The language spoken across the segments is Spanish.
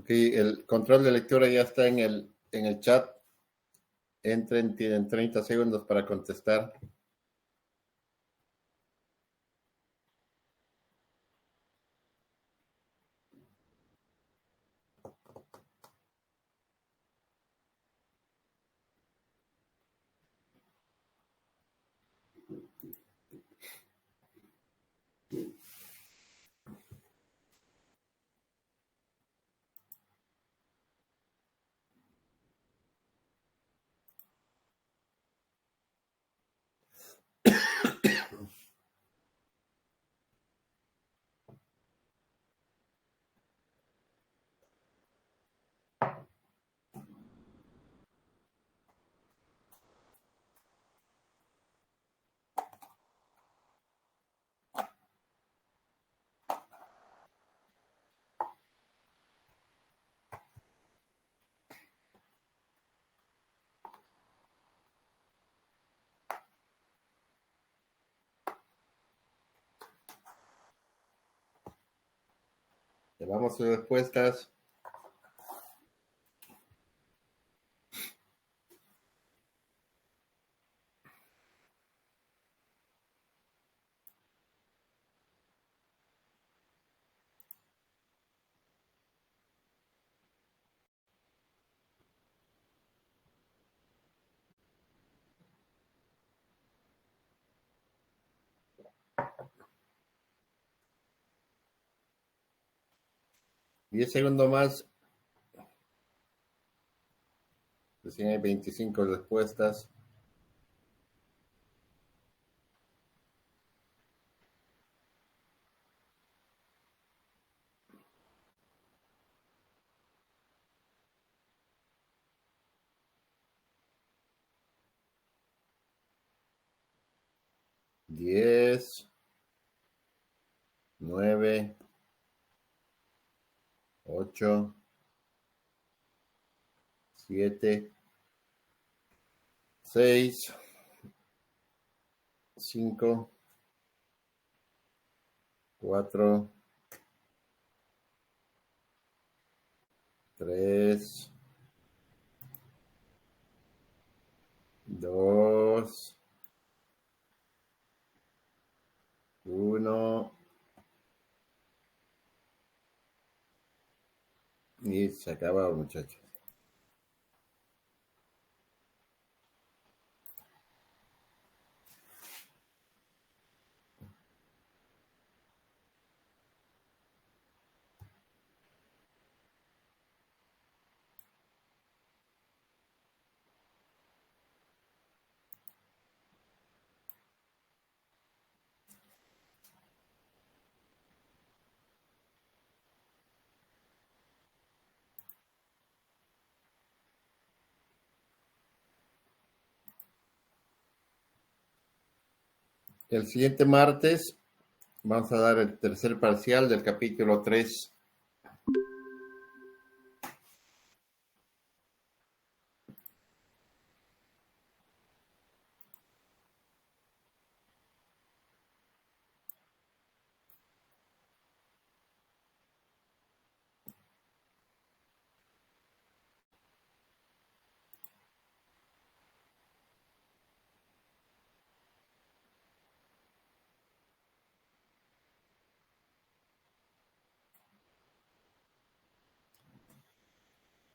Ok, el control de lectura ya está en el chat. Entren, tienen 30 segundos para contestar. Llevamos sus respuestas. Diez segundos más. Recién hay 25 respuestas. Diez, 9, 8, 7, 6, 5, 4, 3, 2, 1. Y se acaba, muchachos. El siguiente martes vamos a dar el tercer parcial del capítulo 3.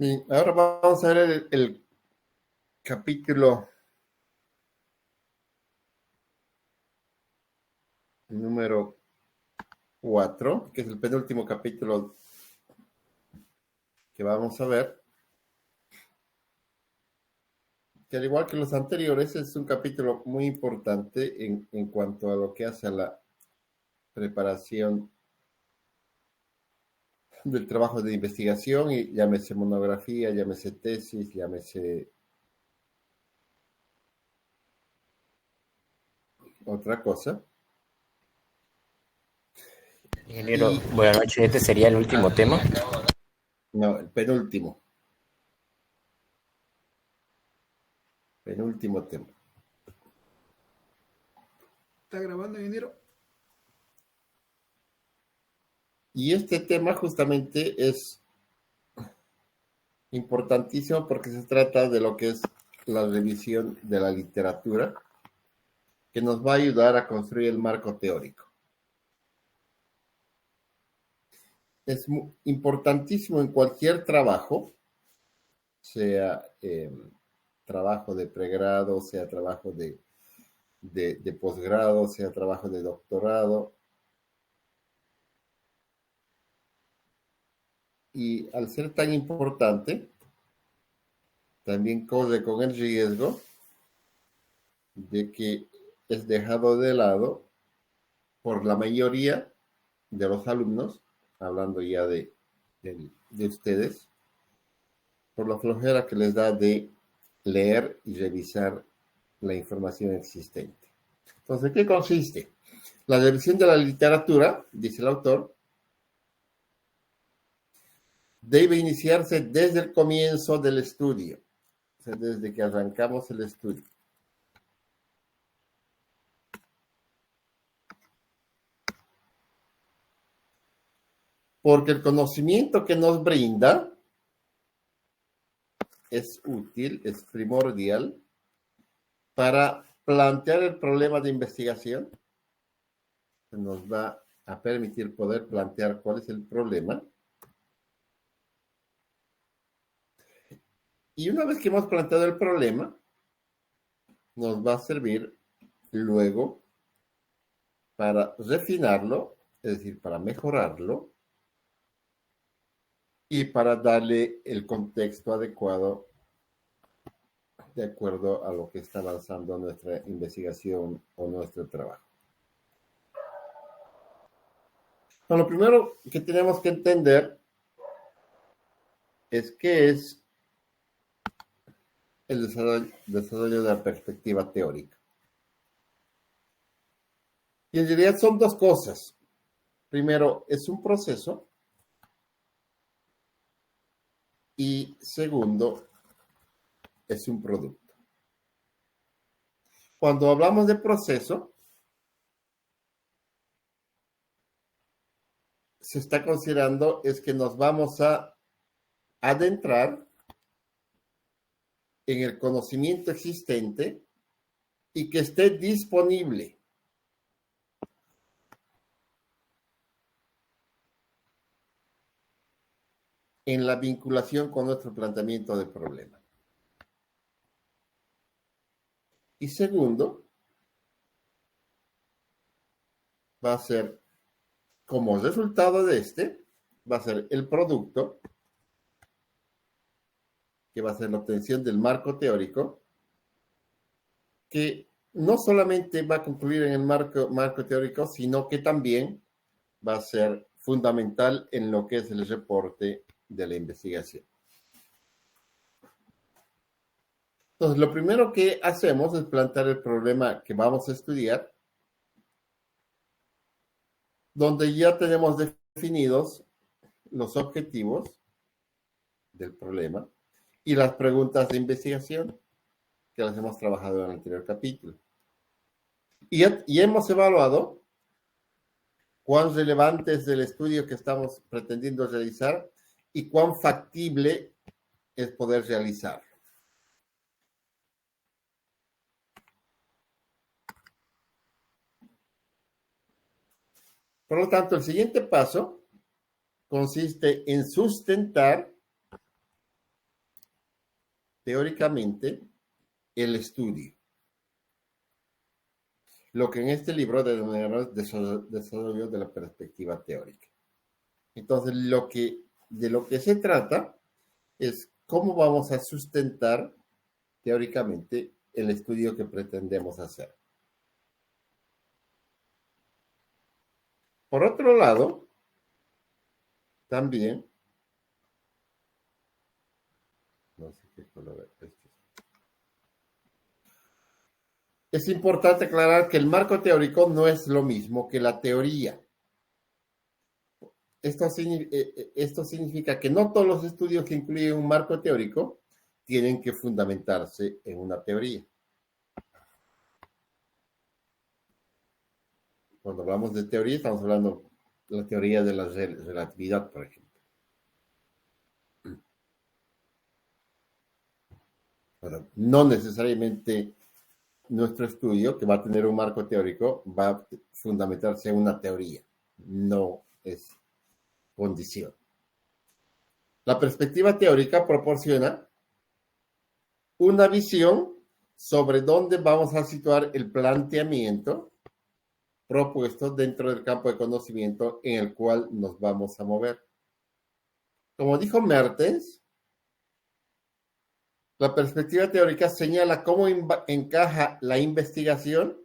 Y ahora vamos a ver el capítulo número 4, que es el penúltimo capítulo que vamos a ver. Que al igual que los anteriores, es un capítulo muy importante en cuanto a lo que hace a la preparación del trabajo de investigación, y llámese monografía, llámese tesis, llámese otra cosa. Ingeniero, buenas noches. Este sería el último tema. No, el penúltimo. Penúltimo tema. ¿Está grabando, ingeniero? Y este tema justamente es Importantísimo porque se trata de lo que es la revisión de la literatura, que nos va a ayudar a construir el marco teórico. Es importantísimo en cualquier trabajo, sea trabajo de pregrado, sea trabajo de posgrado, sea trabajo de doctorado. Y al ser tan importante, también corre con el riesgo de que es dejado de lado por la mayoría de los alumnos, hablando ya de ustedes, por la flojera que les da de leer y revisar la información existente. Entonces, ¿qué consiste? La revisión de la literatura, dice el autor, debe iniciarse desde el comienzo del estudio, o sea, desde que arrancamos el estudio. Porque el conocimiento que nos brinda es útil, es primordial para plantear el problema de investigación. Nos va a permitir poder plantear cuál es el problema. Y una vez que hemos planteado el problema, nos va a servir luego para refinarlo, es decir, para mejorarlo y para darle el contexto adecuado de acuerdo a lo que está avanzando nuestra investigación o nuestro trabajo. Bueno, lo primero que tenemos que entender es qué es el desarrollo de la perspectiva teórica. Y en realidad son dos cosas. Primero, es un proceso. Y segundo, es un producto. Cuando hablamos de proceso, se está considerando es que nos vamos a adentrar en el conocimiento existente y que esté disponible. En la vinculación con nuestro planteamiento de problema. Y segundo, va a ser, como resultado de va a ser el producto, que va a ser la obtención del marco teórico, que no solamente va a concluir en el marco teórico, sino que también va a ser fundamental en lo que es el reporte de la investigación. Entonces, lo primero que hacemos es plantear el problema que vamos a estudiar, donde ya tenemos definidos los objetivos del problema y las preguntas de investigación que las hemos trabajado en el anterior capítulo. Y hemos evaluado cuán relevante es el estudio que estamos pretendiendo realizar y cuán factible es poder realizarlo. Por lo tanto, el siguiente paso consiste en sustentar teóricamente el estudio. Lo que en este libro denominamos desarrollo de la perspectiva teórica. Entonces, de lo que se trata es cómo vamos a sustentar teóricamente el estudio que pretendemos hacer. Por otro lado, también, no sé qué color es este. Es importante aclarar que el marco teórico no es lo mismo que la teoría. Esto significa que no todos los estudios que incluyen un marco teórico tienen que fundamentarse en una teoría. Cuando hablamos de teoría, estamos hablando de la teoría de la relatividad, por ejemplo. Pero no necesariamente nuestro estudio, que va a tener un marco teórico, va a fundamentarse en una teoría. No es condición. La perspectiva teórica proporciona una visión sobre dónde vamos a situar el planteamiento propuesto dentro del campo de conocimiento en el cual nos vamos a mover. Como dijo Mertens, la perspectiva teórica señala cómo encaja la investigación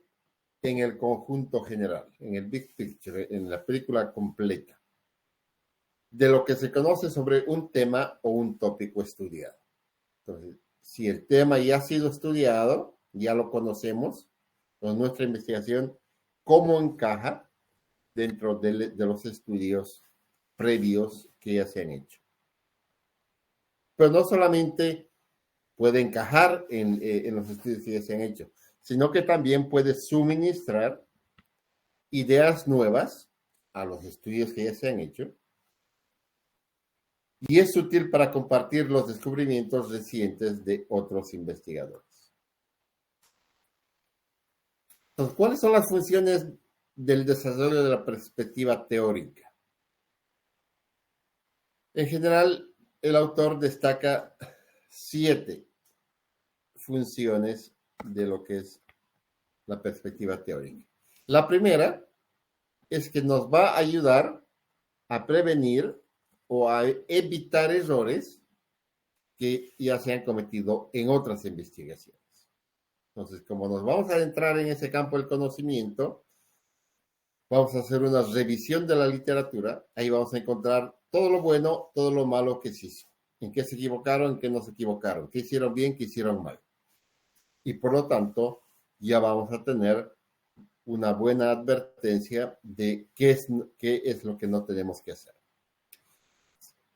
en el conjunto general, en el big picture, en la película completa, de lo que se conoce sobre un tema o un tópico estudiado. Entonces, si el tema ya ha sido estudiado, ya lo conocemos, con nuestra investigación, ¿cómo encaja dentro de los estudios previos que ya se han hecho? Pero no solamente puede encajar en los estudios que ya se han hecho, sino que también puede suministrar ideas nuevas a los estudios que ya se han hecho, y es útil para compartir los descubrimientos recientes de otros investigadores. Entonces, ¿cuáles son las funciones del desarrollo de la perspectiva teórica? En general, el autor destaca 7 funciones de lo que es la perspectiva teórica. La primera es que nos va a ayudar a prevenir o a evitar errores que ya se han cometido en otras investigaciones. Entonces, como nos vamos a adentrar en ese campo del conocimiento, vamos a hacer una revisión de la literatura. Ahí vamos a encontrar todo lo bueno, todo lo malo que se hizo. En qué se equivocaron, en qué no se equivocaron, qué hicieron bien, qué hicieron mal. Y por lo tanto, ya vamos a tener una buena advertencia de qué es lo que no tenemos que hacer.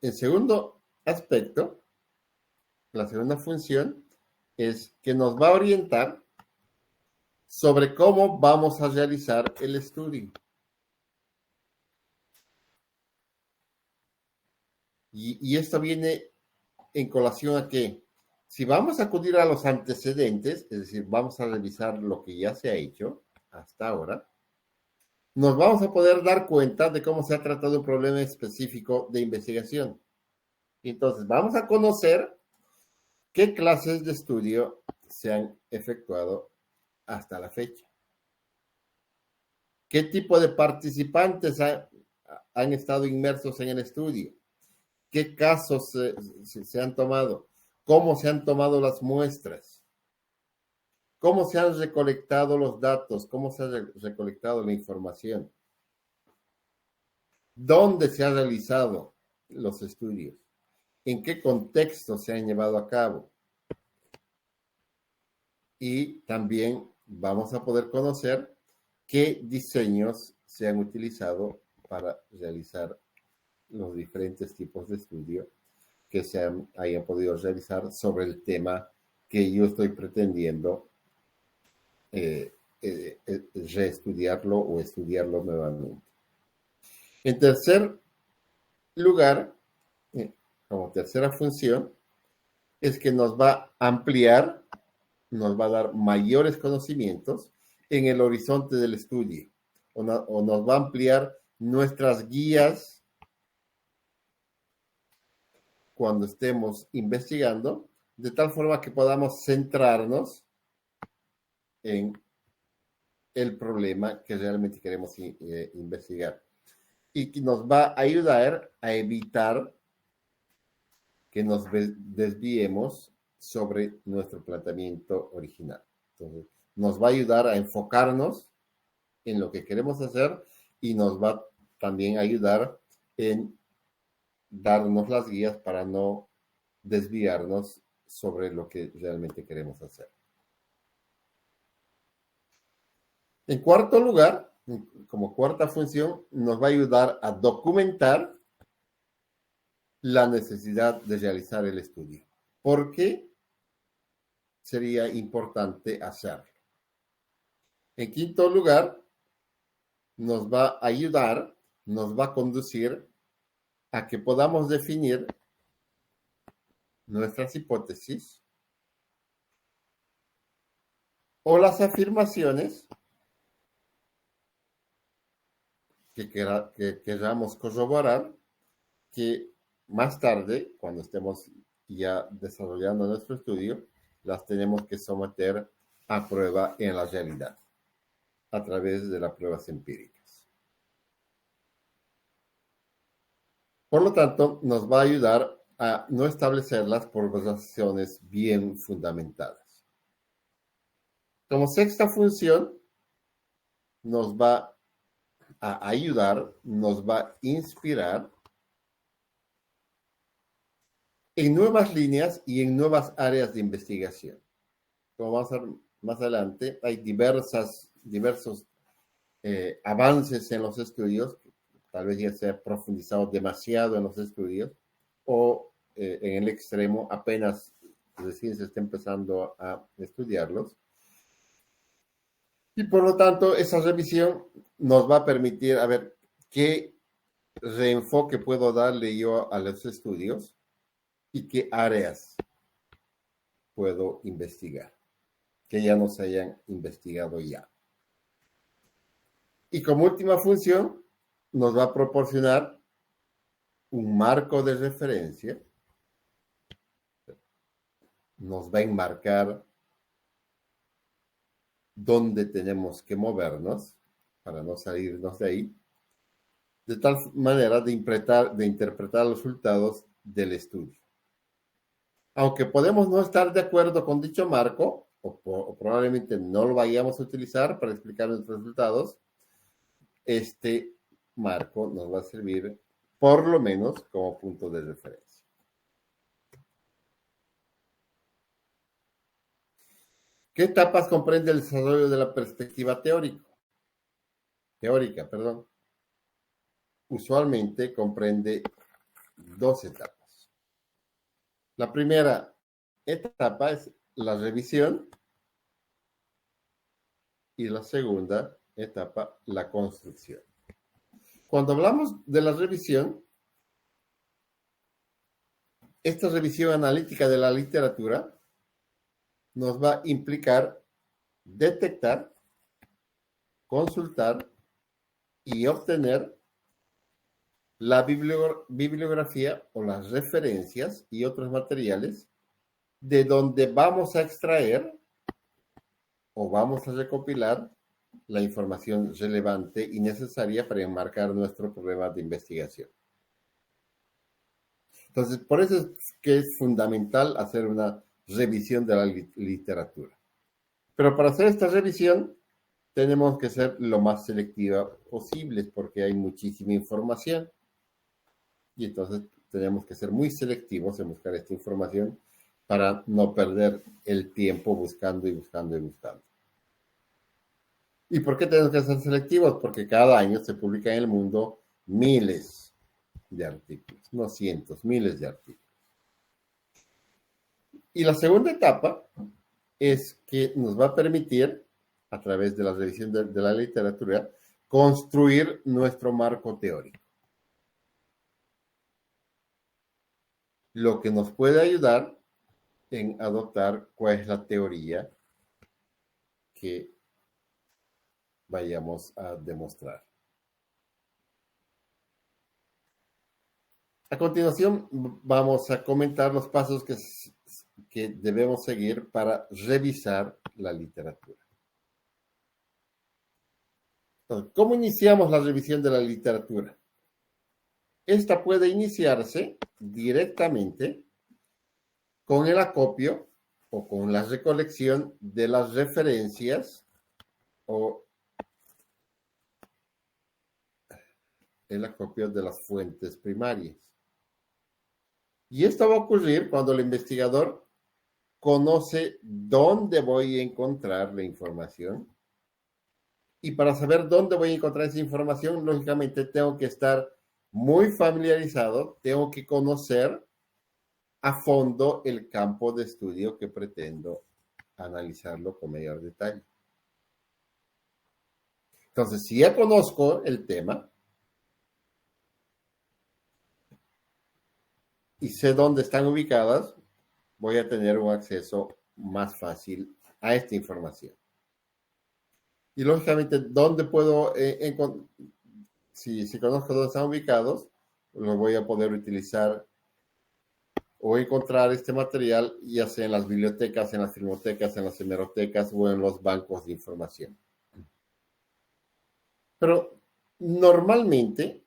El segundo aspecto, la segunda función, es que nos va a orientar sobre cómo vamos a realizar el estudio. Y esto viene en colación a que si vamos a acudir a los antecedentes, es decir, vamos a revisar lo que ya se ha hecho hasta ahora, nos vamos a poder dar cuenta de cómo se ha tratado un problema específico de investigación. Entonces, vamos a conocer qué clases de estudio se han efectuado hasta la fecha. ¿Qué tipo de participantes han estado inmersos en el estudio? ¿Qué casos se han tomado? ¿Cómo se han tomado las muestras? ¿Cómo se han recolectado los datos? ¿Cómo se ha recolectado la información? ¿Dónde se han realizado los estudios? ¿En qué contexto se han llevado a cabo? Y también vamos a poder conocer qué diseños se han utilizado para realizar los diferentes tipos de estudio que se hayan podido realizar sobre el tema que yo estoy pretendiendo reestudiarlo o estudiarlo nuevamente. En tercer lugar, como tercera función, es que nos va a ampliar, nos va a dar mayores conocimientos en el horizonte del estudio, o nos va a ampliar nuestras guías cuando estemos investigando, de tal forma que podamos centrarnos en el problema que realmente queremos investigar. Y que nos va a ayudar a evitar que nos desviemos sobre nuestro planteamiento original. Entonces, nos va a ayudar a enfocarnos en lo que queremos hacer y nos va también a ayudar en darnos las guías para no desviarnos sobre lo que realmente queremos hacer. En cuarto lugar, como cuarta función, nos va a ayudar a documentar la necesidad de realizar el estudio. ¿Por qué sería importante hacerlo? En quinto lugar, nos va a ayudar, nos va a conducir a que podamos definir nuestras hipótesis o las afirmaciones que queramos corroborar, que más tarde, cuando estemos ya desarrollando nuestro estudio, las tenemos que someter a prueba en la realidad, a través de las pruebas empíricas. Por lo tanto, nos va a ayudar a no establecerlas por razones bien fundamentadas. Como sexta función, nos va a ayudar, nos va a inspirar en nuevas líneas y en nuevas áreas de investigación. Como vamos a ver más adelante, hay diversos avances en los estudios, tal vez ya se ha profundizado demasiado en los estudios, o en el extremo apenas recién se está empezando a estudiarlos. Y por lo tanto, esa revisión nos va a permitir a ver qué reenfoque puedo darle yo a los estudios y qué áreas puedo investigar, que ya no se hayan investigado ya. Y como última función, nos va a proporcionar un marco de referencia, nos va a enmarcar dónde tenemos que movernos para no salirnos de ahí, de tal manera de interpretar los resultados del estudio. Aunque podemos no estar de acuerdo con dicho marco, o probablemente no lo vayamos a utilizar para explicar nuestros resultados, este marco nos va a servir por lo menos como punto de referencia. ¿Qué etapas comprende el desarrollo de la perspectiva teórica? Usualmente comprende 2 etapas. La primera etapa es la revisión y la segunda etapa, la construcción. Cuando hablamos de la revisión, esta revisión analítica de la literatura nos va a implicar detectar, consultar y obtener la bibliografía o las referencias y otros materiales de donde vamos a extraer o vamos a recopilar la información relevante y necesaria para enmarcar nuestro problema de investigación. Entonces, por eso es que es fundamental hacer una revisión de la literatura. Pero para hacer esta revisión, tenemos que ser lo más selectiva posible porque hay muchísima información. Y entonces tenemos que ser muy selectivos en buscar esta información para no perder el tiempo buscando y buscando y buscando. ¿Y por qué tenemos que ser selectivos? Porque cada año se publican en el mundo miles de artículos, no cientos, miles de artículos. Y la segunda etapa es que nos va a permitir, a través de la revisión de la literatura, construir nuestro marco teórico. Lo que nos puede ayudar en adoptar cuál es la teoría que vayamos a demostrar. A continuación, vamos a comentar los pasos que debemos seguir para revisar la literatura. Entonces, ¿cómo iniciamos la revisión de la literatura? Esta puede iniciarse directamente con el acopio o con la recolección de las referencias o el acopio de las fuentes primarias. Y esto va a ocurrir cuando el investigador conoce dónde voy a encontrar la información. Y para saber dónde voy a encontrar esa información, lógicamente tengo que estar muy familiarizado, tengo que conocer a fondo el campo de estudio que pretendo analizarlo con mayor detalle. Entonces, si ya conozco el tema y sé dónde están ubicadas, voy a tener un acceso más fácil a esta información. Y lógicamente, ¿dónde puedo si conozco dónde están ubicados, lo voy a poder utilizar o encontrar este material, ya sea en las bibliotecas, en las filmotecas, en las hemerotecas o en los bancos de información. Pero normalmente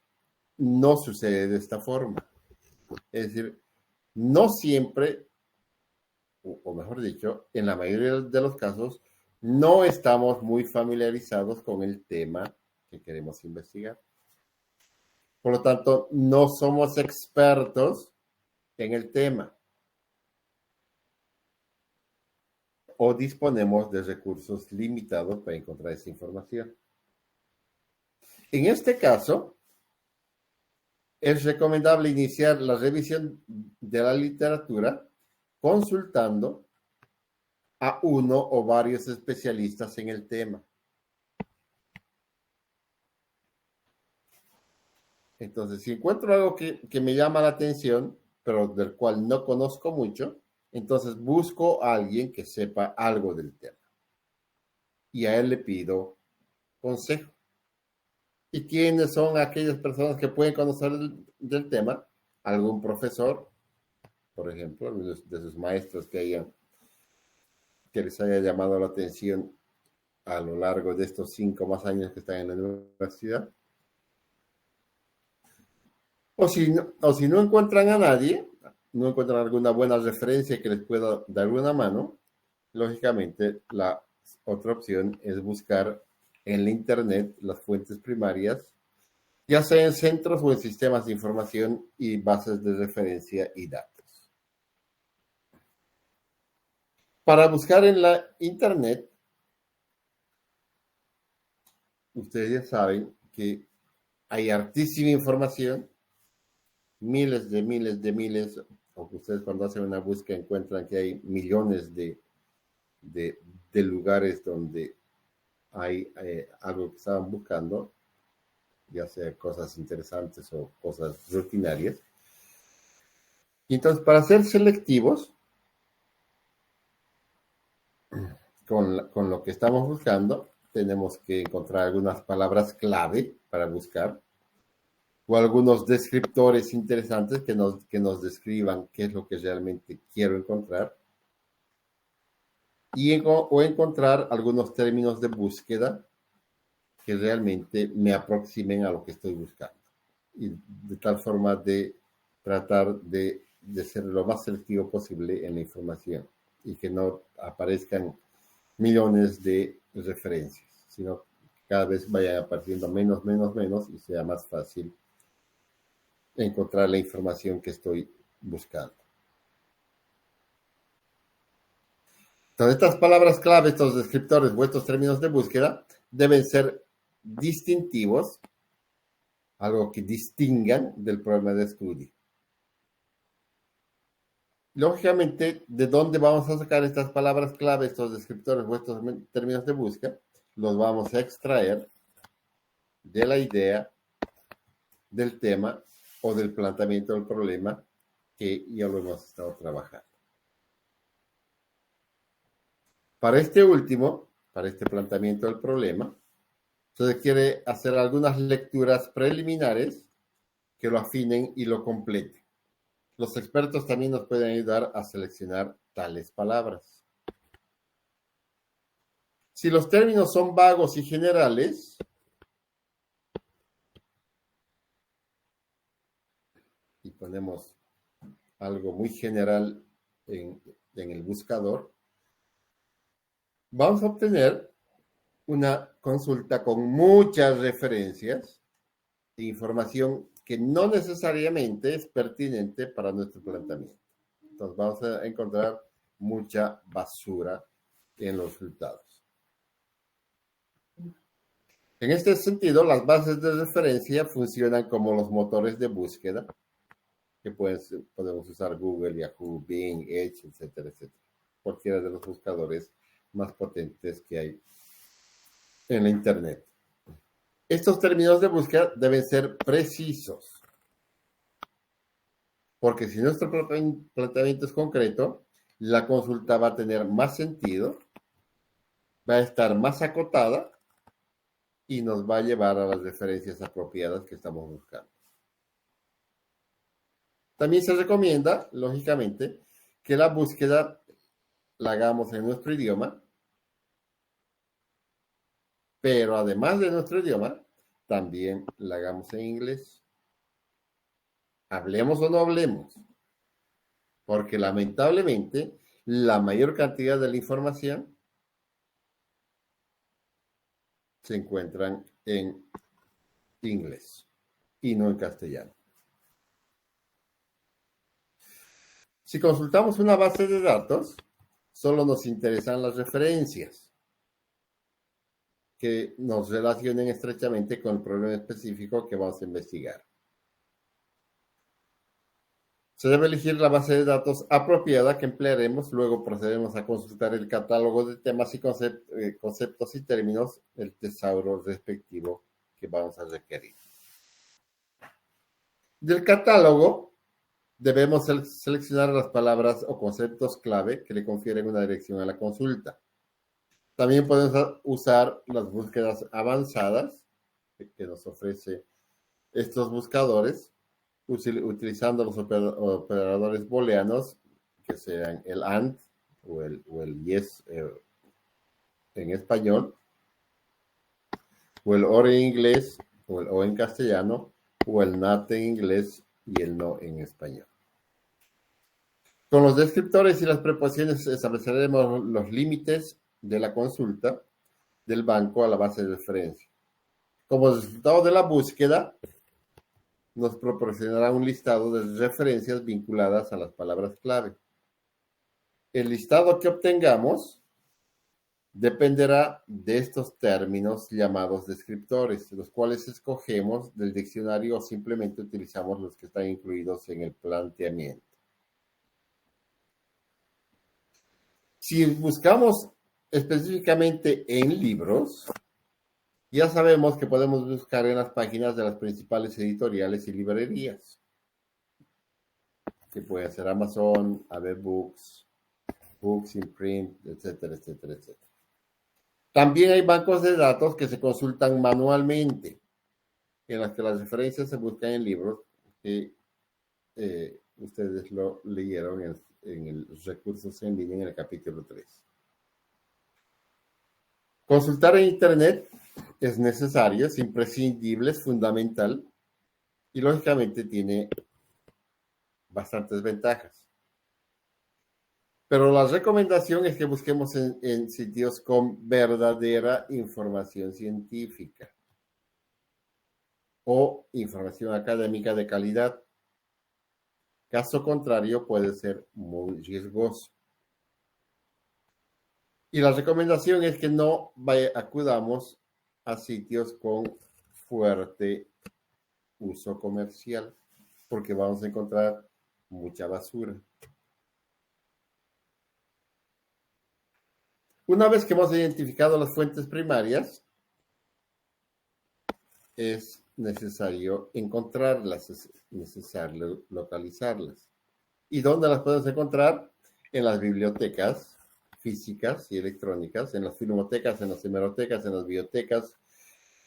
no sucede de esta forma. Es decir, no siempre, o mejor dicho, en la mayoría de los casos, no estamos muy familiarizados con el tema que queremos investigar. Por lo tanto, no somos expertos en el tema o disponemos de recursos limitados para encontrar esa información. En este caso, es recomendable iniciar la revisión de la literatura consultando a uno o varios especialistas en el tema. Entonces, si encuentro algo que me llama la atención, pero del cual no conozco mucho, entonces busco a alguien que sepa algo del tema. Y a él le pido consejo. ¿Y quiénes son aquellas personas que pueden conocer del tema? Algún profesor, por ejemplo, de sus maestros que les haya llamado la atención a lo largo de estos 5 más años que están en la universidad. O si no encuentran a nadie, no encuentran alguna buena referencia que les pueda dar una mano, lógicamente la otra opción es buscar en la internet las fuentes primarias, ya sea en centros o en sistemas de información y bases de referencia y datos. Para buscar en la internet, ustedes ya saben que hay hartísima información, miles, o que ustedes cuando hacen una búsqueda encuentran que hay millones de lugares donde hay algo que estaban buscando, ya sea cosas interesantes o cosas rutinarias. Y entonces, para ser selectivos con lo que estamos buscando, tenemos que encontrar algunas palabras clave para buscar, o algunos descriptores interesantes que nos describan qué es lo que realmente quiero encontrar, o encontrar algunos términos de búsqueda que realmente me aproximen a lo que estoy buscando. Y de tal forma de tratar de ser lo más selectivo posible en la información y que no aparezcan millones de referencias, sino que cada vez vayan apareciendo menos y sea más fácil encontrar la información que estoy buscando. Entonces, estas palabras clave, estos descriptores o estos términos de búsqueda deben ser distintivos, algo que distingan del problema de estudio. Lógicamente, ¿de dónde vamos a sacar estas palabras clave, estos descriptores o estos términos de búsqueda? Los vamos a extraer de la idea, del tema o del planteamiento del problema que ya lo hemos estado trabajando. Para este último, para este planteamiento del problema, se requiere hacer algunas lecturas preliminares que lo afinen y lo completen. Los expertos también nos pueden ayudar a seleccionar tales palabras. Si los términos son vagos y generales, y ponemos algo muy general en el buscador, vamos a obtener una consulta con muchas referencias e información que no necesariamente es pertinente para nuestro planteamiento. Entonces vamos a encontrar mucha basura en los resultados. En este sentido, las bases de referencia funcionan como los motores de búsqueda, que podemos usar Google, Yahoo, Bing, Edge, etcétera, etcétera. Cualquiera de los buscadores más potentes que hay en la Internet. Estos términos de búsqueda deben ser precisos, porque si nuestro planteamiento es concreto, la consulta va a tener más sentido, va a estar más acotada y nos va a llevar a las referencias apropiadas que estamos buscando. También se recomienda, lógicamente, que la búsqueda la hagamos en nuestro idioma, pero además de nuestro idioma, también la hagamos en inglés. Hablemos o no hablemos, porque lamentablemente la mayor cantidad de la información se encuentran en inglés y no en castellano. Si consultamos una base de datos, solo nos interesan las referencias que nos relacionen estrechamente con el problema específico que vamos a investigar. Se debe elegir la base de datos apropiada que emplearemos, luego procedemos a consultar el catálogo de temas y conceptos y términos del tesauro respectivo que vamos a requerir. Del catálogo debemos seleccionar las palabras o conceptos clave que le confieren una dirección a la consulta. También podemos usar las búsquedas avanzadas que nos ofrece estos buscadores, utilizando los operadores booleanos, que sean el AND o el YES en español, o el OR en inglés, o el O en castellano, o el NOT en inglés y el NO en español. Con los descriptores y las preposiciones estableceremos los límites de la consulta del banco a la base de referencia. Como resultado de la búsqueda, nos proporcionará un listado de referencias vinculadas a las palabras clave. El listado que obtengamos dependerá de estos términos llamados descriptores, los cuales escogemos del diccionario o simplemente utilizamos los que están incluidos en el planteamiento. Si buscamos específicamente en libros, ya sabemos que podemos buscar en las páginas de las principales editoriales y librerías, que puede ser Amazon, Averbooks, Books in Print, etcétera, etcétera, etcétera. También hay bancos de datos que se consultan manualmente, en las que las referencias se buscan en libros que ustedes lo leyeron en los recursos en línea en el capítulo 3. Consultar en Internet es necesario, es imprescindible, es fundamental y lógicamente tiene bastantes ventajas. Pero la recomendación es que busquemos en sitios con verdadera información científica o información académica de calidad. Caso contrario, puede ser muy riesgoso. Y la recomendación es que no acudamos a sitios con fuerte uso comercial, porque vamos a encontrar mucha basura. Una vez que hemos identificado las fuentes primarias, es necesario encontrarlas, es necesario localizarlas. ¿Y dónde las podemos encontrar? En las bibliotecas físicas y electrónicas, en las filmotecas, en las hemerotecas, en las bibliotecas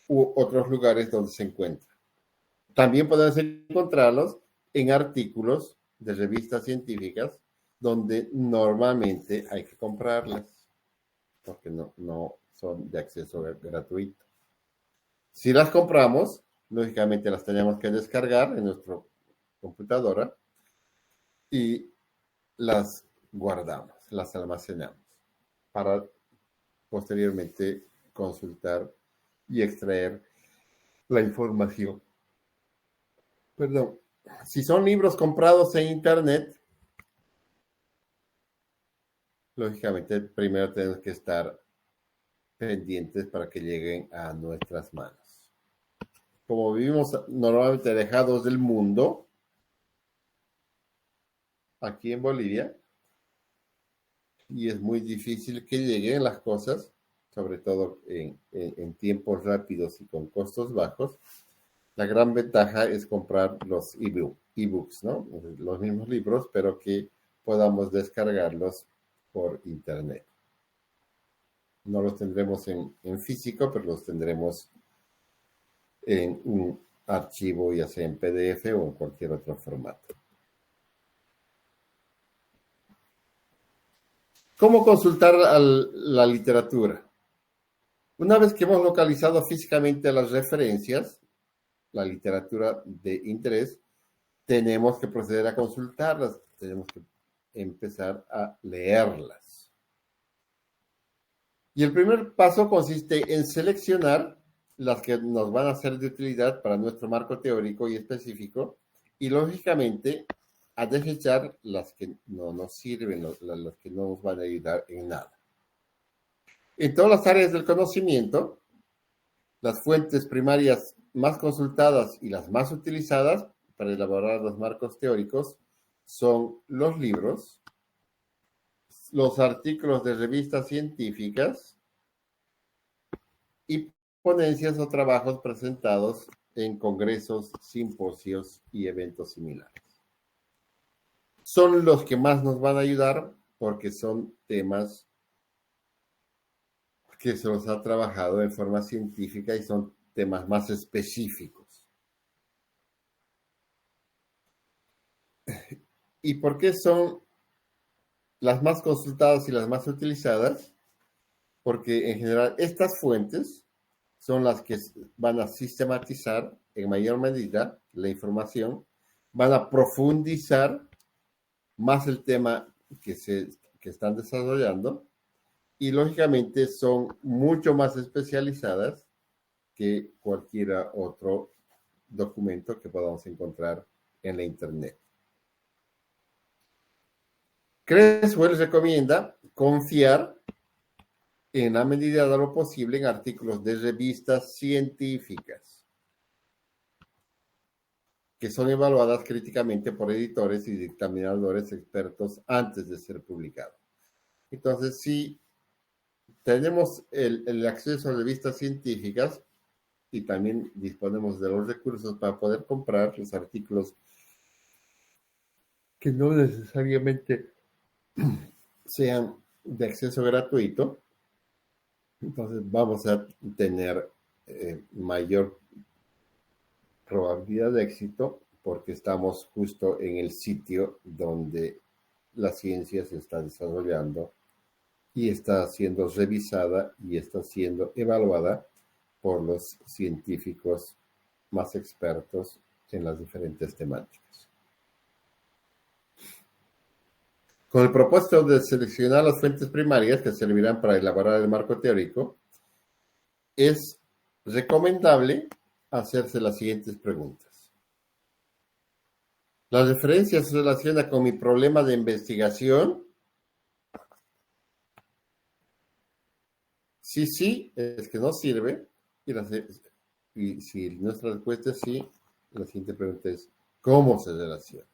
u otros lugares donde se encuentra. También podemos encontrarlos en artículos de revistas científicas donde normalmente hay que comprarlas porque no son de acceso gratuito. Si las compramos, lógicamente las tenemos que descargar en nuestra computadora y las guardamos, las almacenamos para posteriormente consultar y extraer la información. Perdón. Si son libros comprados en Internet, lógicamente primero tenemos que estar pendientes para que lleguen a nuestras manos. Como vivimos normalmente alejados del mundo, aquí en Bolivia, y es muy difícil que lleguen las cosas, sobre todo en tiempos rápidos y con costos bajos, la gran ventaja es comprar los ebooks, ¿no? Los mismos libros, pero que podamos descargarlos por Internet. No los tendremos en físico, pero los tendremos en un archivo, ya sea en PDF o en cualquier otro formato. ¿Cómo consultar la literatura? Una vez que hemos localizado físicamente las referencias, la literatura de interés, tenemos que proceder a consultarlas, tenemos que empezar a leerlas. Y el primer paso consiste en seleccionar las que nos van a ser de utilidad para nuestro marco teórico y específico, y lógicamente a desechar las que no nos sirven, las que no nos van a ayudar en nada. En todas las áreas del conocimiento, las fuentes primarias más consultadas y las más utilizadas para elaborar los marcos teóricos son los libros, los artículos de revistas científicas y ponencias o trabajos presentados en congresos, simposios y eventos similares. Son los que más nos van a ayudar porque son temas que se los ha trabajado en forma científica y son temas más específicos. ¿Y por qué son las más consultadas y las más utilizadas? Porque en general estas fuentes son las que van a sistematizar en mayor medida la información, van a profundizar más el tema que están desarrollando y lógicamente son mucho más especializadas que cualquier otro documento que podamos encontrar en la internet. Creswell recomienda confiar en la medida de lo posible en artículos de revistas científicas que son evaluadas críticamente por editores y dictaminadores expertos antes de ser publicados. Entonces, si tenemos el acceso a revistas científicas y también disponemos de los recursos para poder comprar los artículos que no necesariamente sean de acceso gratuito, entonces vamos a tener mayor probabilidad de éxito porque estamos justo en el sitio donde la ciencia se está desarrollando y está siendo revisada y está siendo evaluada por los científicos más expertos en las diferentes temáticas. Con el propósito de seleccionar las fuentes primarias que servirán para elaborar el marco teórico, es recomendable hacerse las siguientes preguntas. ¿La referencia se relaciona con mi problema de investigación? Sí, es que no sirve. Y si nuestra respuesta es sí, la siguiente pregunta es, ¿cómo se relaciona?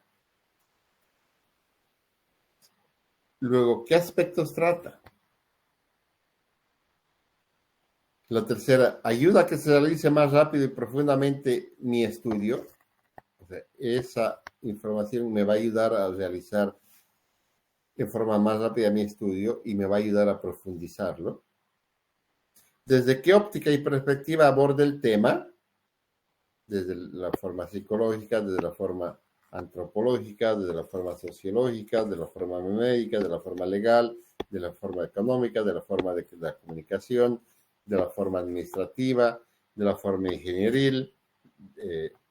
Luego, ¿qué aspectos trata? La tercera, ¿ayuda a que se realice más rápido y profundamente mi estudio? O sea, esa información me va a ayudar a realizar en forma más rápida mi estudio y me va a ayudar a profundizarlo. ¿Desde qué óptica y perspectiva aborda el tema? Desde la forma psicológica, desde la forma antropológica, desde la forma sociológica, de la forma médica, de la forma legal, de la forma económica, de la forma de la comunicación, de la forma administrativa, de la forma ingenieril,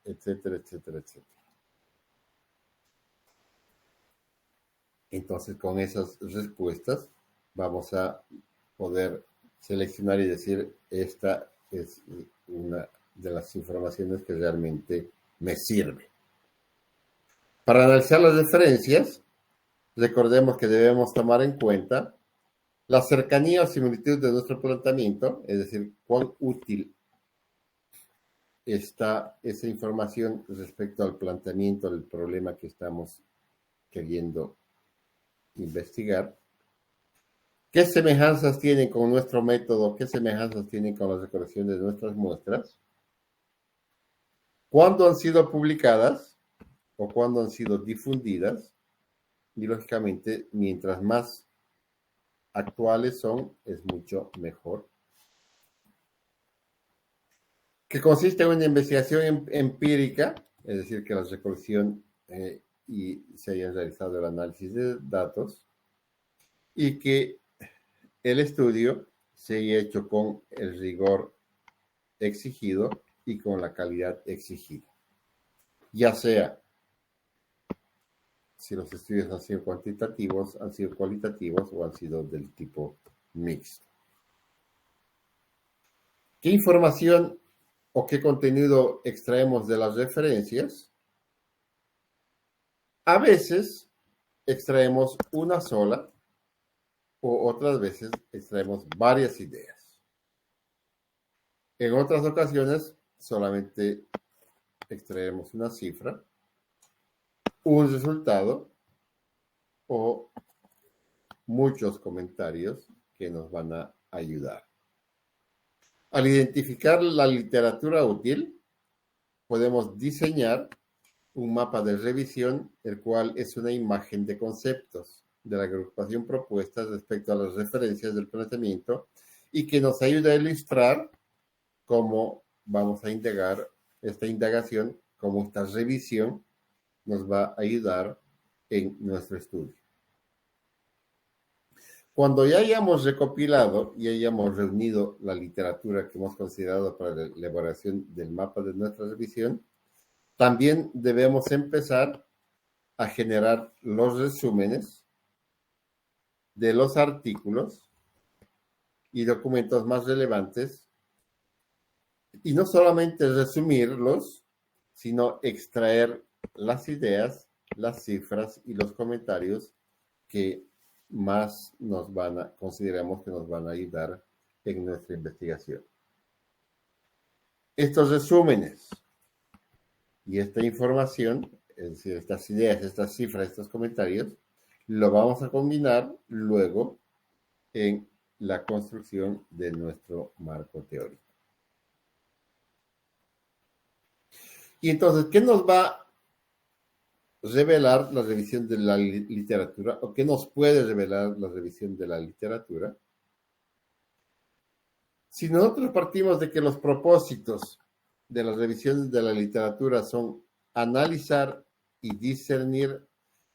etcétera, etcétera, etcétera. Entonces, con esas respuestas vamos a poder seleccionar y decir, esta es una de las informaciones que realmente me sirve. Para analizar las referencias, recordemos que debemos tomar en cuenta la cercanía o similitud de nuestro planteamiento, es decir, cuán útil está esa información respecto al planteamiento del problema que estamos queriendo investigar. ¿Qué semejanzas tienen con nuestro método? ¿Qué semejanzas tienen con la recolección de nuestras muestras? ¿Cuándo han sido publicadas o cuándo han sido difundidas? Y lógicamente, mientras más actuales son, es mucho mejor. que consiste en una investigación empírica, es decir, que la recolección y se haya realizado el análisis de datos, y que el estudio se haya hecho con el rigor exigido y con la calidad exigida. Ya sea si los estudios han sido cuantitativos, han sido cualitativos o han sido del tipo mixto. ¿Qué información o qué contenido extraemos de las referencias? A veces extraemos una sola o otras veces extraemos varias ideas. En otras ocasiones solamente extraemos una cifra, un resultado o muchos comentarios que nos van a ayudar. Al identificar la literatura útil, podemos diseñar un mapa de revisión, el cual es una imagen de conceptos de la agrupación propuesta respecto a las referencias del planteamiento y que nos ayuda a ilustrar cómo vamos a indagar esta indagación, cómo esta revisión nos va a ayudar en nuestro estudio. Cuando ya hayamos recopilado y hayamos reunido la literatura que hemos considerado para la elaboración del mapa de nuestra revisión, también debemos empezar a generar los resúmenes de los artículos y documentos más relevantes, y no solamente resumirlos, sino extraer las ideas, las cifras y los comentarios que más consideramos que nos van a ayudar en nuestra investigación. Estos resúmenes y esta información, es decir, estas ideas, estas cifras, estos comentarios, lo vamos a combinar luego en la construcción de nuestro marco teórico. Y entonces, ¿qué nos va a revelar la revisión de la literatura o qué nos puede revelar la revisión de la literatura? Si nosotros partimos de que los propósitos de las revisiones de la literatura son analizar y discernir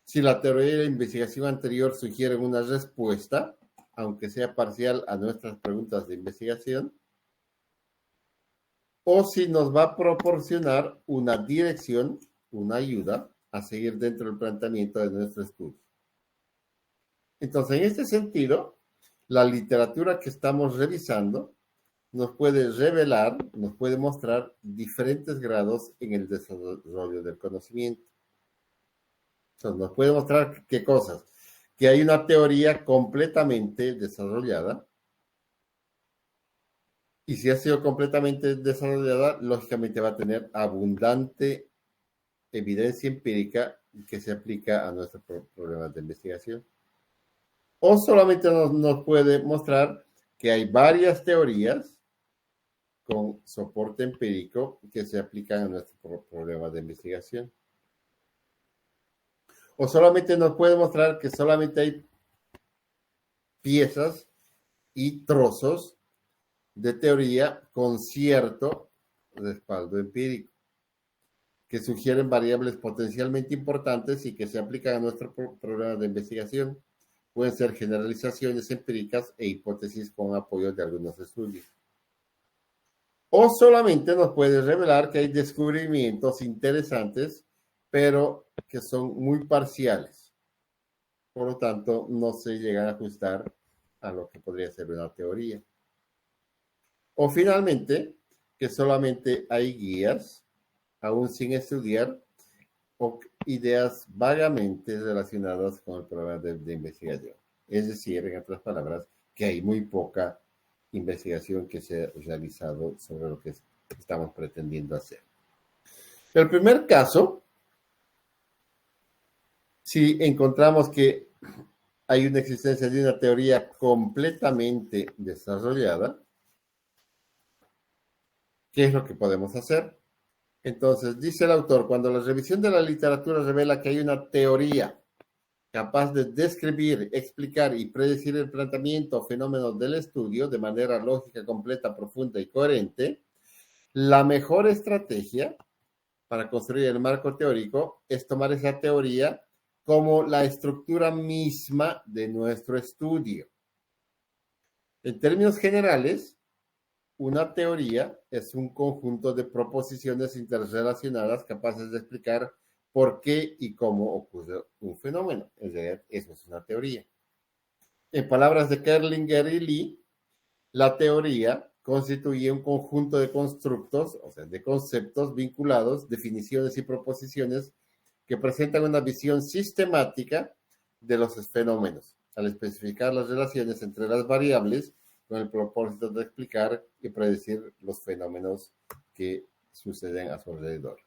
si la teoría de la investigación anterior sugiere una respuesta, aunque sea parcial, a nuestras preguntas de investigación, o si nos va a proporcionar una dirección, una ayuda a seguir dentro del planteamiento de nuestro estudio. Entonces, en este sentido, la literatura que estamos revisando nos puede revelar, nos puede mostrar diferentes grados en el desarrollo del conocimiento. Entonces, nos puede mostrar qué cosas, que hay una teoría completamente desarrollada, y si ha sido completamente desarrollada, lógicamente va a tener abundante evidencia empírica que se aplica a nuestros problemas de investigación. O solamente nos puede mostrar que hay varias teorías con soporte empírico que se aplican a nuestros problemas de investigación. O solamente nos puede mostrar que solamente hay piezas y trozos de teoría con cierto respaldo empírico, que sugieren variables potencialmente importantes y que se aplican a nuestro programa de investigación. Pueden ser generalizaciones empíricas e hipótesis con apoyo de algunos estudios. O solamente nos puede revelar que hay descubrimientos interesantes, pero que son muy parciales. Por lo tanto, no se llegan a ajustar a lo que podría ser una teoría. O finalmente, que solamente hay guías, aún sin estudiar, o ideas vagamente relacionadas con el programa de investigación. Es decir, en otras palabras, que hay muy poca investigación que se ha realizado sobre lo que estamos pretendiendo hacer. El primer caso, si encontramos que hay una existencia de una teoría completamente desarrollada, ¿qué es lo que podemos hacer? Entonces, dice el autor, cuando la revisión de la literatura revela que hay una teoría capaz de describir, explicar y predecir el planteamiento o fenómenos del estudio de manera lógica, completa, profunda y coherente, La mejor estrategia para construir el marco teórico es tomar esa teoría como la estructura misma de nuestro estudio. En términos generales, una teoría es un conjunto de proposiciones interrelacionadas capaces de explicar por qué y cómo ocurre un fenómeno. En realidad, eso es una teoría. En palabras de Kerlinger y Lee, la teoría constituye un conjunto de constructos, o sea, de conceptos vinculados, definiciones y proposiciones que presentan una visión sistemática de los fenómenos, al especificar las relaciones entre las variables con el propósito de explicar y predecir los fenómenos que suceden a su alrededor.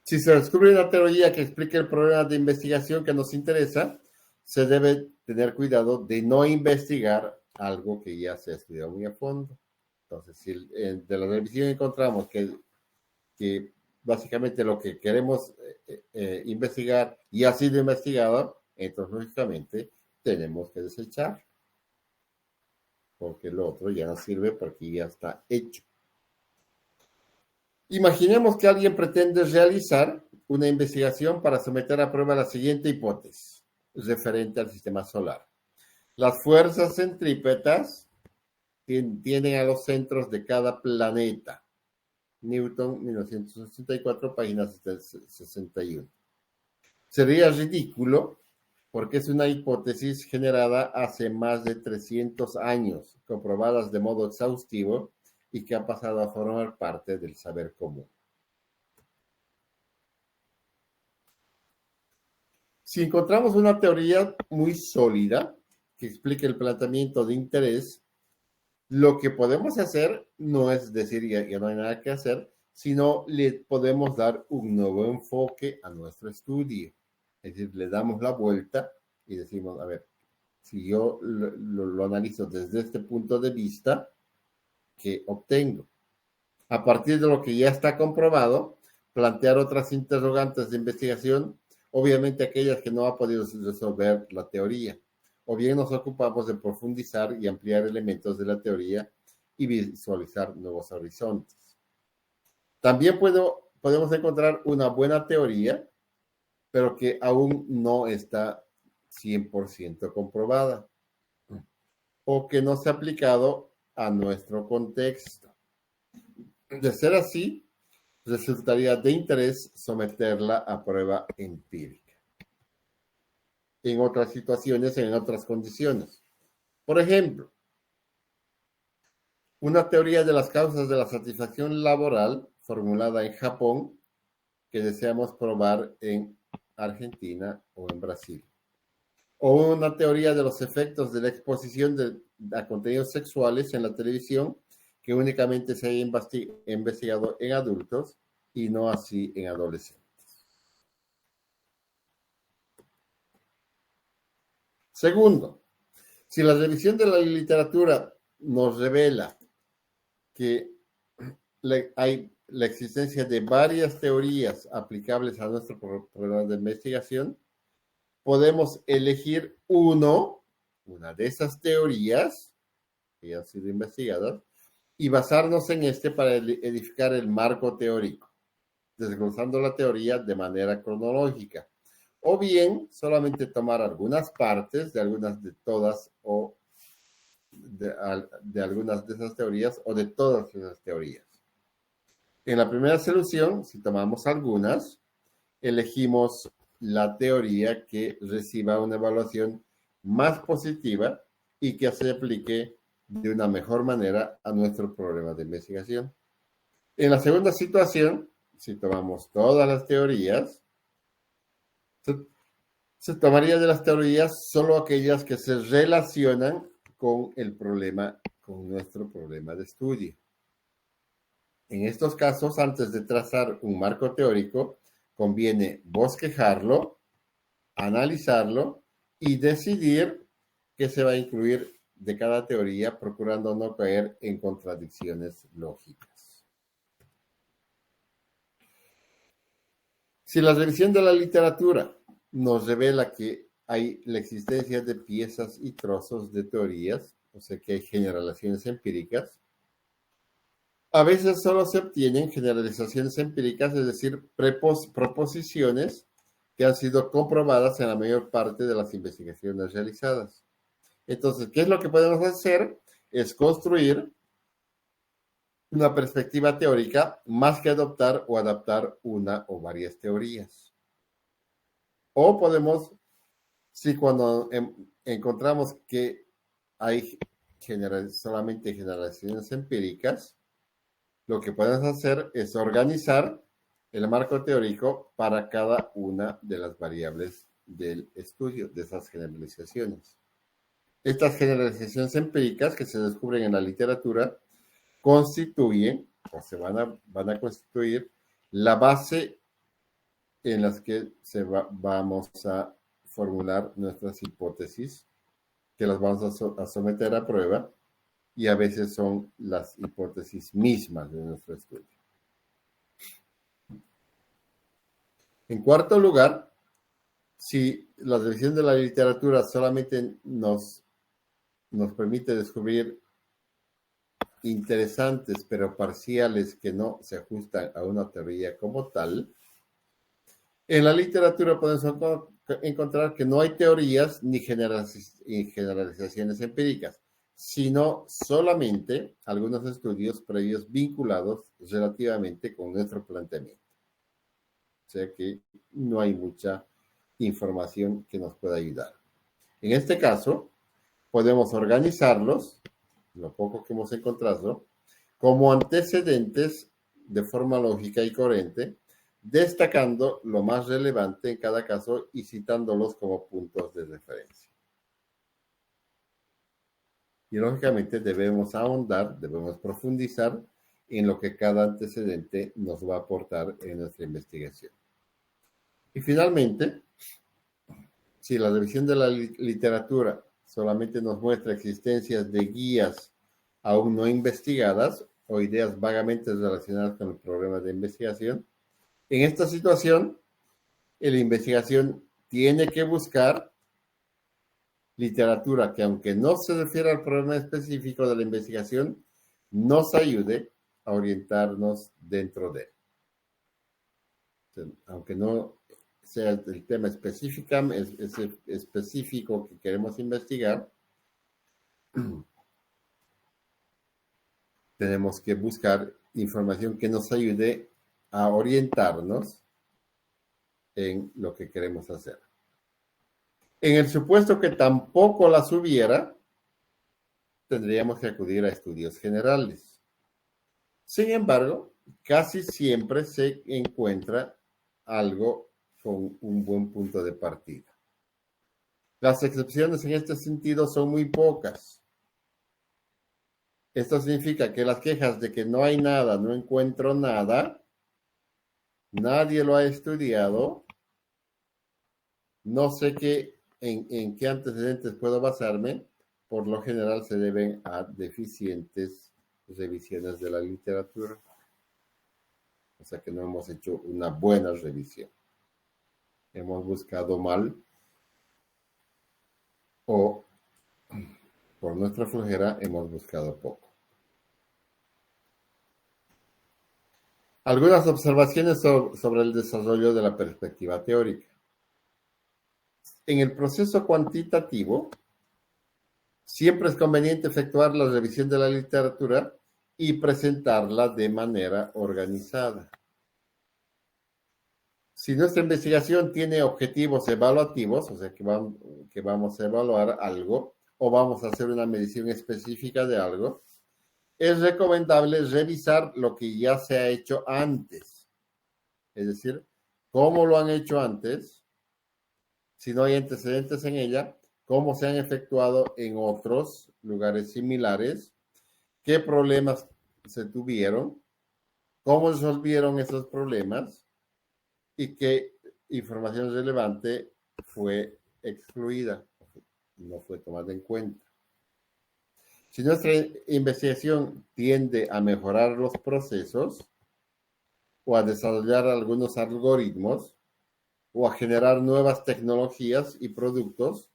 Si se descubre una teoría que explique el problema de investigación que nos interesa, se debe tener cuidado de no investigar algo que ya se ha estudiado muy a fondo. Entonces, si de la revisión encontramos que básicamente lo que queremos investigar ya ha sido investigado, entonces lógicamente tenemos que desechar, porque lo otro ya no sirve porque ya está hecho. Imaginemos que alguien pretende realizar una investigación para someter a prueba la siguiente hipótesis referente al sistema solar. Las fuerzas centrípetas tienden a los centros de cada planeta. Newton, 1964, página 61. Sería ridículo porque es una hipótesis generada hace más de 300 años, comprobadas de modo exhaustivo y que ha pasado a formar parte del saber común. Si encontramos una teoría muy sólida que explique el planteamiento de interés, lo que podemos hacer no es decir ya no hay nada que hacer, sino le podemos dar un nuevo enfoque a nuestro estudio. Es decir, le damos la vuelta y decimos, a ver, si yo lo analizo desde este punto de vista, ¿qué obtengo? A partir de lo que ya está comprobado, plantear otras interrogantes de investigación, obviamente aquellas que no ha podido resolver la teoría, o bien nos ocupamos de profundizar y ampliar elementos de la teoría y visualizar nuevos horizontes. También podemos encontrar una buena teoría, pero que aún no está 100% comprobada, o que no se ha aplicado a nuestro contexto. De ser así, resultaría de interés someterla a prueba empírica. En otras situaciones, en otras condiciones. Por ejemplo, una teoría de las causas de la satisfacción laboral formulada en Japón que deseamos probar en Argentina o en Brasil. O una teoría de los efectos de la exposición a contenidos sexuales en la televisión que únicamente se haya investigado en adultos y no así en adolescentes. Segundo, si la revisión de la literatura nos revela que hay la existencia de varias teorías aplicables a nuestro programa de investigación, podemos elegir una de esas teorías que han sido investigadas, y basarnos en este para edificar el marco teórico, desglosando la teoría de manera cronológica, o bien solamente tomar algunas partes de algunas de todas o de algunas de esas teorías o de todas esas teorías. En la primera solución, si tomamos algunas, elegimos la teoría que reciba una evaluación más positiva y que se aplique de una mejor manera a nuestro problema de investigación. En la segunda situación, si tomamos todas las teorías, se tomaría de las teorías solo aquellas que se relacionan con el problema, con nuestro problema de estudio. En estos casos, antes de trazar un marco teórico, conviene bosquejarlo, analizarlo y decidir qué se va a incluir de cada teoría, procurando no caer en contradicciones lógicas. Si la revisión de la literatura nos revela que hay la existencia de piezas y trozos de teorías, o sea que hay generalizaciones empíricas, A veces solo se obtienen generalizaciones empíricas, es decir, proposiciones que han sido comprobadas en la mayor parte de las investigaciones realizadas. Entonces, ¿qué es lo que podemos hacer? Es construir una perspectiva teórica más que adoptar o adaptar una o varias teorías. O podemos, si cuando encontramos que hay solamente generalizaciones empíricas, lo que podemos hacer es organizar el marco teórico para cada una de las variables del estudio, de esas generalizaciones. Estas generalizaciones empíricas que se descubren en la literatura constituyen, o se van a constituir, la base en las que vamos a formular nuestras hipótesis, que las vamos a someter a prueba, y a veces son las hipótesis mismas de nuestro estudio. En cuarto lugar, si la revisión de la literatura solamente nos permite descubrir interesantes pero parciales que no se ajustan a una teoría como tal, en la literatura podemos encontrar que no hay teorías ni generalizaciones empíricas, sino solamente algunos estudios previos vinculados relativamente con nuestro planteamiento. O sea que no hay mucha información que nos pueda ayudar. En este caso, podemos organizarlos, lo poco que hemos encontrado, como antecedentes de forma lógica y coherente, destacando lo más relevante en cada caso y citándolos como puntos de referencia. Y lógicamente debemos ahondar, debemos profundizar en lo que cada antecedente nos va a aportar en nuestra investigación. Y finalmente, si la revisión de la literatura solamente nos muestra existencias de guías aún no investigadas o ideas vagamente relacionadas con el problema de investigación, en esta situación, la investigación tiene que buscar literatura que, aunque no se refiera al problema específico de la investigación, nos ayude a orientarnos dentro de él. Aunque no sea el tema específico que queremos investigar, tenemos que buscar información que nos ayude a orientarnos en lo que queremos hacer. En el supuesto que tampoco las hubiera, tendríamos que acudir a estudios generales. Sin embargo, casi siempre se encuentra algo con un buen punto de partida. Las excepciones en este sentido son muy pocas. Esto significa que las quejas de que no hay nada, no encuentro nada, nadie lo ha estudiado, no sé en qué antecedentes puedo basarme, por lo general se deben a deficientes revisiones de la literatura. O sea que no hemos hecho una buena revisión. Hemos buscado mal o por nuestra flojera hemos buscado poco. Algunas observaciones sobre el desarrollo de la perspectiva teórica. En el proceso cuantitativo, siempre es conveniente efectuar la revisión de la literatura y presentarla de manera organizada. Si nuestra investigación tiene objetivos evaluativos, o sea que vamos a evaluar algo o vamos a hacer una medición específica de algo, es recomendable revisar lo que ya se ha hecho antes. Es decir, cómo lo han hecho antes, si no hay antecedentes en ella, cómo se han efectuado en otros lugares similares, qué problemas se tuvieron, cómo resolvieron esos problemas y qué información relevante fue excluida, no fue tomada en cuenta. Si nuestra investigación tiende a mejorar los procesos o a desarrollar algunos algoritmos o a generar nuevas tecnologías y productos,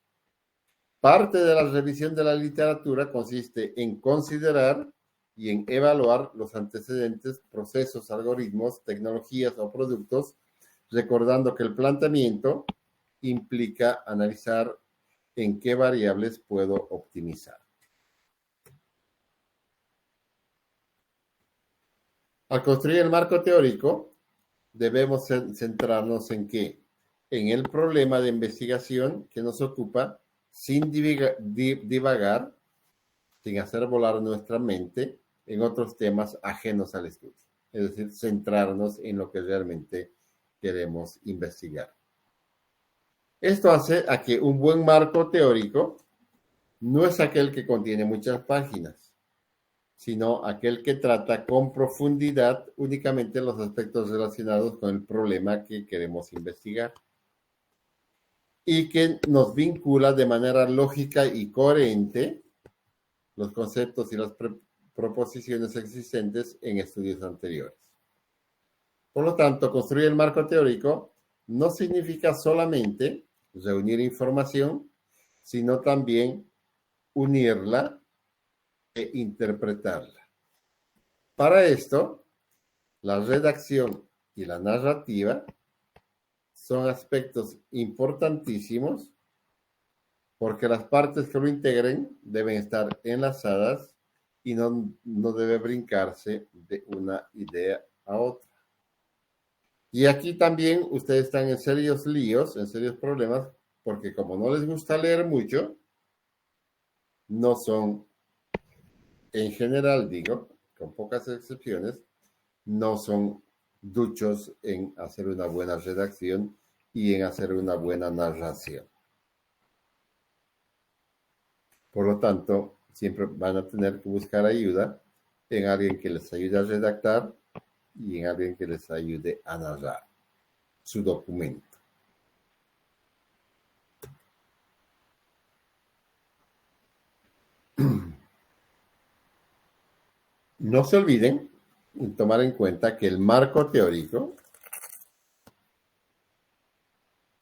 parte de la revisión de la literatura consiste en considerar y en evaluar los antecedentes, procesos, algoritmos, tecnologías o productos, recordando que el planteamiento implica analizar en qué variables puedo optimizar. Al construir el marco teórico, debemos centrarnos en qué? En el problema de investigación que nos ocupa sin divagar, sin hacer volar nuestra mente en otros temas ajenos al estudio. Es decir, centrarnos en lo que realmente queremos investigar. Esto hace a que un buen marco teórico no es aquel que contiene muchas páginas, sino aquel que trata con profundidad únicamente los aspectos relacionados con el problema que queremos investigar y que nos vincula de manera lógica y coherente los conceptos y las proposiciones existentes en estudios anteriores. Por lo tanto, construir el marco teórico no significa solamente reunir información, sino también unirla e interpretarla. Para esto, la redacción y la narrativa son aspectos importantísimos porque las partes que lo integren deben estar enlazadas y no debe brincarse de una idea a otra. Y aquí también ustedes están en serios líos, en serios problemas, porque como no les gusta leer mucho, no son, en general digo, con pocas excepciones, no son duchos en hacer una buena redacción y en hacer una buena narración. Por lo tanto, siempre van a tener que buscar ayuda en alguien que les ayude a redactar y en alguien que les ayude a narrar su documento. No se olviden tomar en cuenta que el marco teórico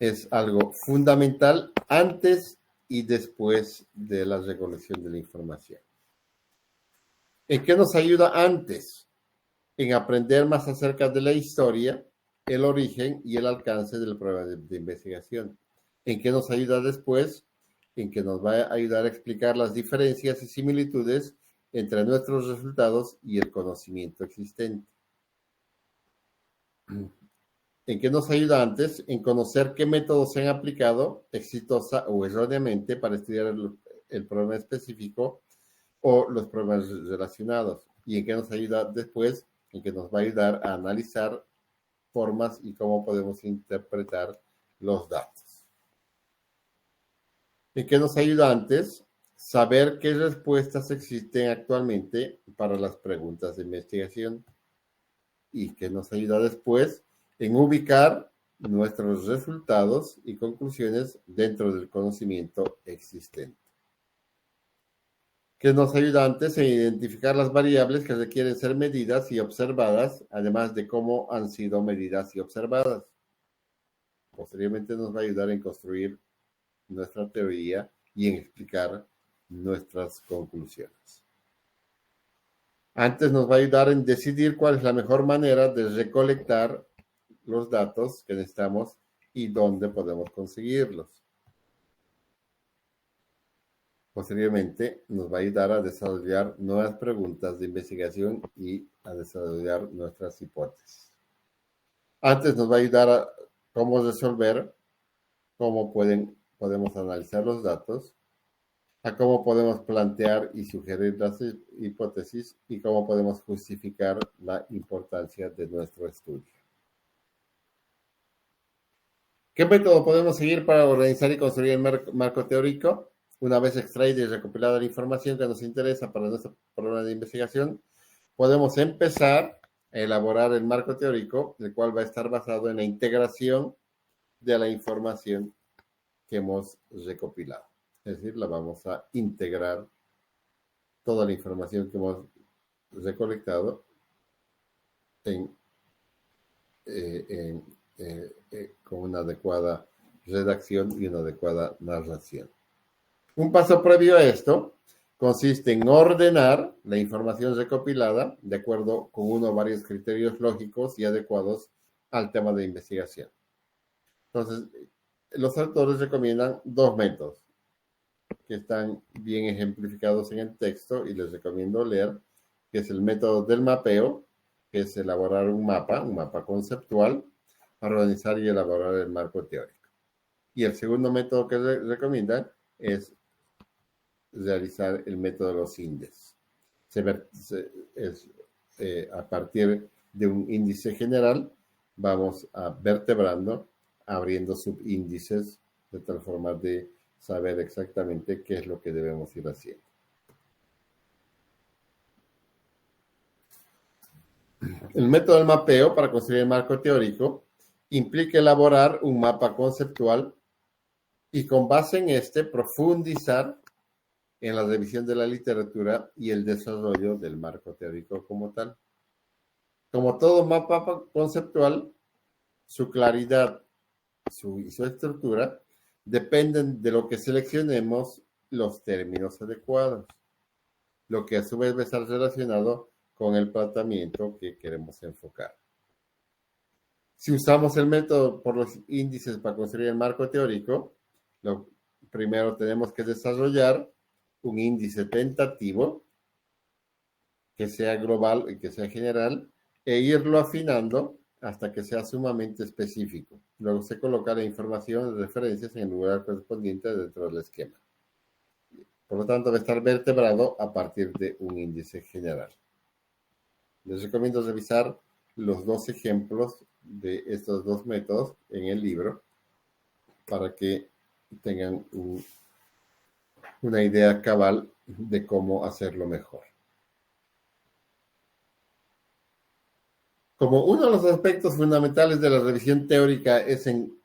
es algo fundamental antes y después de la recolección de la información. ¿En qué nos ayuda antes? En aprender más acerca de la historia, el origen y el alcance del problema de investigación. ¿En qué nos ayuda después? En que nos va a ayudar a explicar las diferencias y similitudes entre nuestros resultados y el conocimiento existente. ¿En qué nos ayuda antes? En conocer qué métodos se han aplicado exitosa o erróneamente para estudiar el problema específico o los problemas relacionados. ¿Y en qué nos ayuda después? En que nos va a ayudar a analizar formas y cómo podemos interpretar los datos. ¿En qué nos ayuda antes? Saber qué respuestas existen actualmente para las preguntas de investigación. ¿Y qué nos ayuda después? En ubicar nuestros resultados y conclusiones dentro del conocimiento existente. Que nos ayuda antes en identificar las variables que requieren ser medidas y observadas, además de cómo han sido medidas y observadas. Posteriormente nos va a ayudar en construir nuestra teoría y en explicar nuestras conclusiones. Antes nos va a ayudar en decidir cuál es la mejor manera de recolectar los datos que necesitamos y dónde podemos conseguirlos. Posteriormente, nos va a ayudar a desarrollar nuevas preguntas de investigación y a desarrollar nuestras hipótesis. Antes nos va a ayudar a cómo resolver, cómo podemos analizar los datos, a cómo podemos plantear y sugerir las hipótesis y cómo podemos justificar la importancia de nuestro estudio. ¿Qué método podemos seguir para organizar y construir el marco teórico? Una vez extraída y recopilada la información que nos interesa para nuestro programa de investigación, podemos empezar a elaborar el marco teórico, el cual va a estar basado en la integración de la información que hemos recopilado. Es decir, la vamos a integrar toda la información que hemos recolectado con una adecuada redacción y una adecuada narración. Un paso previo a esto consiste en ordenar la información recopilada de acuerdo con uno o varios criterios lógicos y adecuados al tema de investigación. Entonces, los autores recomiendan dos métodos que están bien ejemplificados en el texto y les recomiendo leer, que es el método del mapeo, que es elaborar un mapa conceptual, para organizar y elaborar el marco teórico. Y el segundo método que recomiendan es realizar el método de los índices. A partir de un índice general, vamos a vertebrando, abriendo subíndices, de tal forma de saber exactamente qué es lo que debemos ir haciendo. El método del mapeo para construir el marco teórico implica elaborar un mapa conceptual y con base en este profundizar en la revisión de la literatura y el desarrollo del marco teórico como tal. Como todo mapa conceptual, su claridad y su estructura dependen de lo que seleccionemos los términos adecuados, lo que a su vez va a estar relacionado con el planteamiento que queremos enfocar. Si usamos el método por los índices para construir el marco teórico, lo primero tenemos que desarrollar un índice tentativo que sea global y que sea general e irlo afinando hasta que sea sumamente específico. Luego se coloca la información de referencias en el lugar correspondiente dentro del esquema. Por lo tanto, va a estar vertebrado a partir de un índice general. Les recomiendo revisar los dos ejemplos de estos dos métodos en el libro para que tengan una idea cabal de cómo hacerlo mejor. Como uno de los aspectos fundamentales de la revisión teórica es en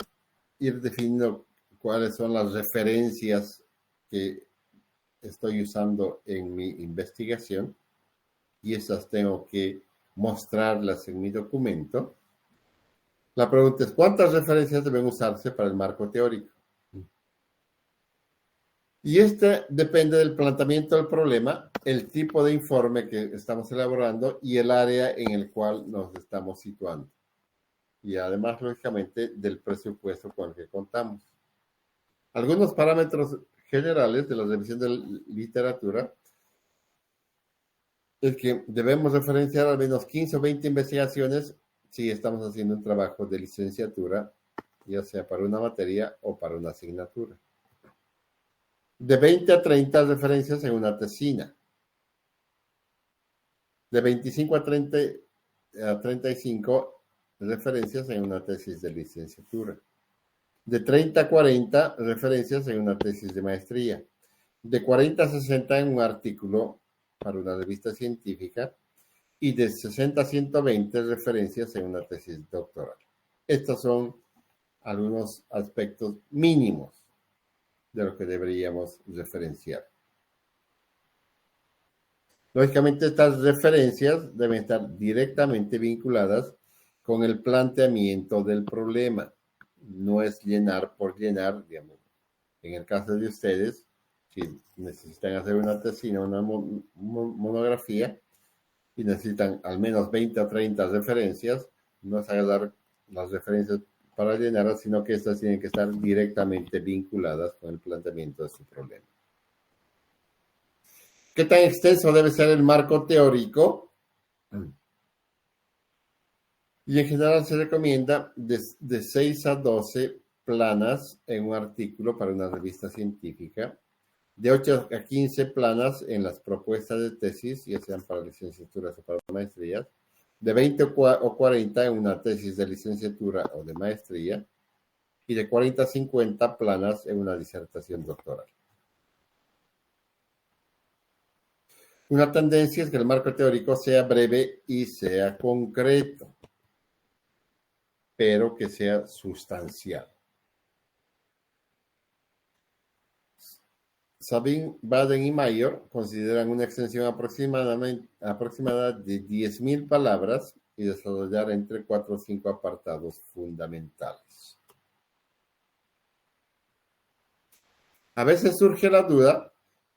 ir definiendo cuáles son las referencias que estoy usando en mi investigación, y esas tengo que mostrarlas en mi documento, la pregunta es, ¿cuántas referencias deben usarse para el marco teórico? Y este depende del planteamiento del problema, el tipo de informe que estamos elaborando y el área en el cual nos estamos situando. Y además, lógicamente, del presupuesto con el que contamos. Algunos parámetros generales de la revisión de la literatura es que debemos referenciar al menos 15 o 20 investigaciones si estamos haciendo un trabajo de licenciatura, ya sea para una materia o para una asignatura. De 20 a 30 referencias en una tesina. De 25 a 35 referencias en una tesis de licenciatura. De 30 a 40 referencias en una tesis de maestría. De 40 a 60 en un artículo para una revista científica. Y de 60 a 120 referencias en una tesis doctoral. Estos son algunos aspectos mínimos de lo que deberíamos referenciar. Lógicamente, estas referencias deben estar directamente vinculadas con el planteamiento del problema. No es llenar por llenar, digamos. En el caso de ustedes, si necesitan hacer una tesina, una monografía, y necesitan al menos 20 a 30 referencias, no es agarrar las referencias para llenarlas, sino que estas tienen que estar directamente vinculadas con el planteamiento de su problema. ¿Qué tan extenso debe ser el marco teórico? Y en general se recomienda de 6 a 12 planas en un artículo para una revista científica, de 8 a 15 planas en las propuestas de tesis, ya sean para licenciaturas o para maestrías, de 20 o 40 en una tesis de licenciatura o de maestría, y de 40 a 50 planas en una disertación doctoral. Una tendencia es que el marco teórico sea breve y sea concreto, pero que sea sustancial. Sabin, Baden y Mayer consideran una extensión aproximada de 10.000 palabras y desarrollar entre 4 o 5 apartados fundamentales. A veces surge la duda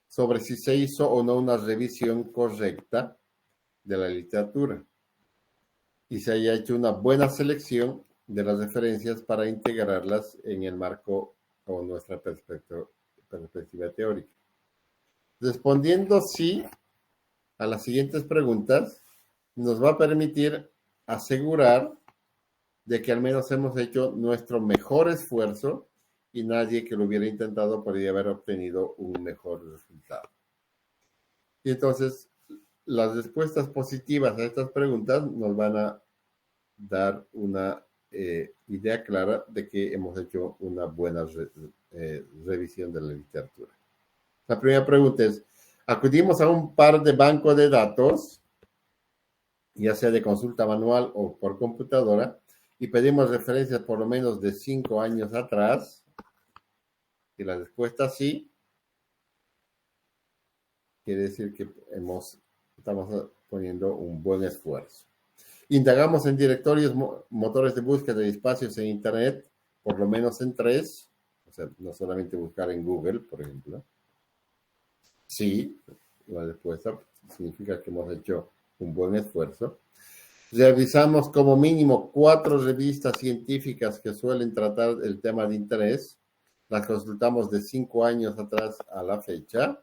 sobre si se hizo o no una revisión correcta de la literatura y se haya hecho una buena selección de las referencias para integrarlas en el marco o nuestra perspectiva teórica. Respondiendo sí a las siguientes preguntas, nos va a permitir asegurar de que al menos hemos hecho nuestro mejor esfuerzo y nadie que lo hubiera intentado podría haber obtenido un mejor resultado. Y entonces, las respuestas positivas a estas preguntas nos van a dar una idea clara de que hemos hecho una buena revisión de la literatura. La primera pregunta es, acudimos a un par de bancos de datos, ya sea de consulta manual o por computadora, y pedimos referencias por lo menos de 5 años atrás. Y la respuesta sí, quiere decir que estamos poniendo un buen esfuerzo. Indagamos en directorios, motores de búsqueda de espacios en Internet, por lo menos en 3, o sea, no solamente buscar en Google, por ejemplo. Sí, la respuesta significa que hemos hecho un buen esfuerzo. Revisamos como mínimo 4 revistas científicas que suelen tratar el tema de interés. Las consultamos de 5 años atrás a la fecha.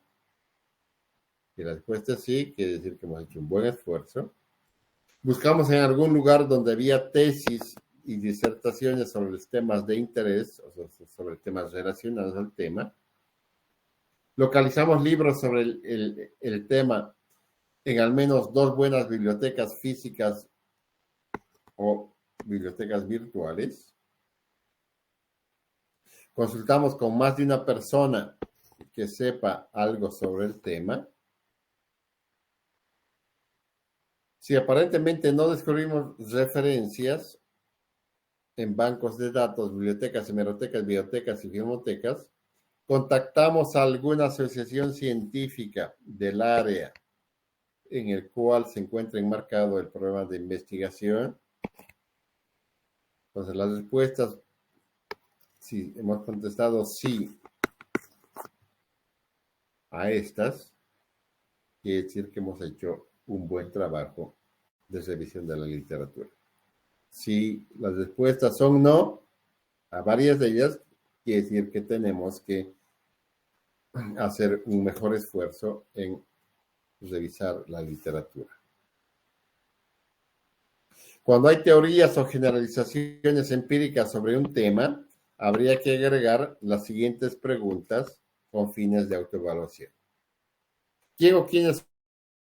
Y la respuesta es sí, quiere decir que hemos hecho un buen esfuerzo. Buscamos en algún lugar donde había tesis y disertaciones sobre los temas de interés, o sea, sobre temas relacionados al tema. Localizamos libros sobre el tema en al menos 2 buenas bibliotecas físicas o bibliotecas virtuales. Consultamos con más de una persona que sepa algo sobre el tema. Si aparentemente no descubrimos referencias en bancos de datos, bibliotecas, hemerotecas, bibliotecas y filmotecas, contactamos a alguna asociación científica del área en el cual se encuentra enmarcado el programa de investigación. Entonces, las respuestas, si hemos contestado sí a estas, quiere decir que hemos hecho un buen trabajo de revisión de la literatura. Si las respuestas son no, a varias de ellas, quiere decir que tenemos que hacer un mejor esfuerzo en revisar la literatura. Cuando hay teorías o generalizaciones empíricas sobre un tema, habría que agregar las siguientes preguntas con fines de autoevaluación. ¿Quién o quiénes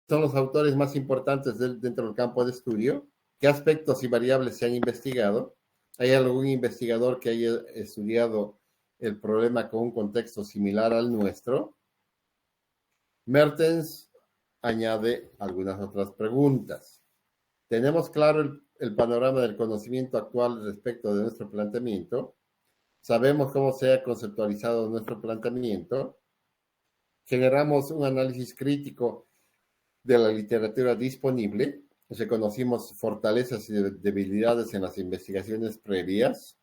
son los autores más importantes dentro del campo de estudio? ¿Qué aspectos y variables se han investigado? ¿Hay algún investigador que haya estudiado el problema con un contexto similar al nuestro? Mertens añade algunas otras preguntas. ¿Tenemos claro el panorama del conocimiento actual respecto de nuestro planteamiento? ¿Sabemos cómo se ha conceptualizado nuestro planteamiento? ¿Generamos un análisis crítico de la literatura disponible? ¿Reconocimos fortalezas y debilidades en las investigaciones previas?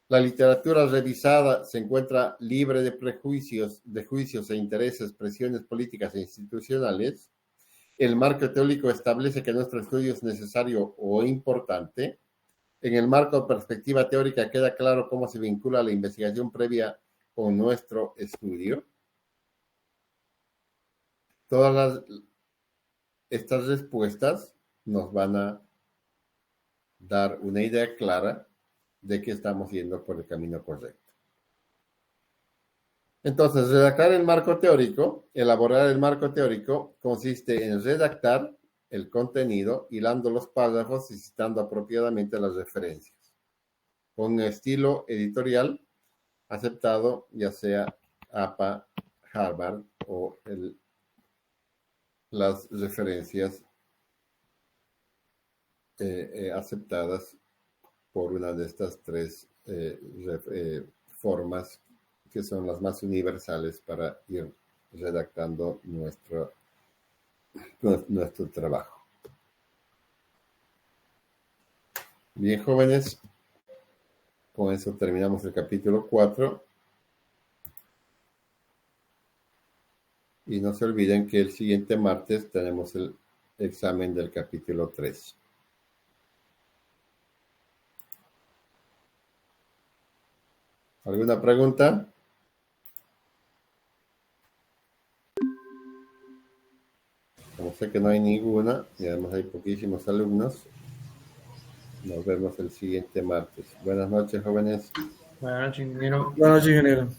La literatura revisada se encuentra libre de prejuicios, de juicios e intereses, presiones políticas e institucionales. El marco teórico establece que nuestro estudio es necesario o importante. En el marco de perspectiva teórica queda claro cómo se vincula la investigación previa con nuestro estudio. Todas estas respuestas nos van a dar una idea clara de que estamos yendo por el camino correcto. Entonces, redactar el marco teórico, elaborar el marco teórico, consiste en redactar el contenido, hilando los párrafos y citando apropiadamente las referencias, con un estilo editorial aceptado, ya sea APA, Harvard o las referencias aceptadas por una de estas 3 formas que son las más universales para ir redactando nuestro trabajo. Bien, jóvenes, con eso terminamos el capítulo 4. Y no se olviden que el siguiente martes tenemos el examen del capítulo 3. ¿Alguna pregunta? Como sé que no hay ninguna, y además hay poquísimos alumnos, nos vemos el siguiente martes. Buenas noches, jóvenes. Buenas noches, ingeniero. Buenas noches, ingeniero.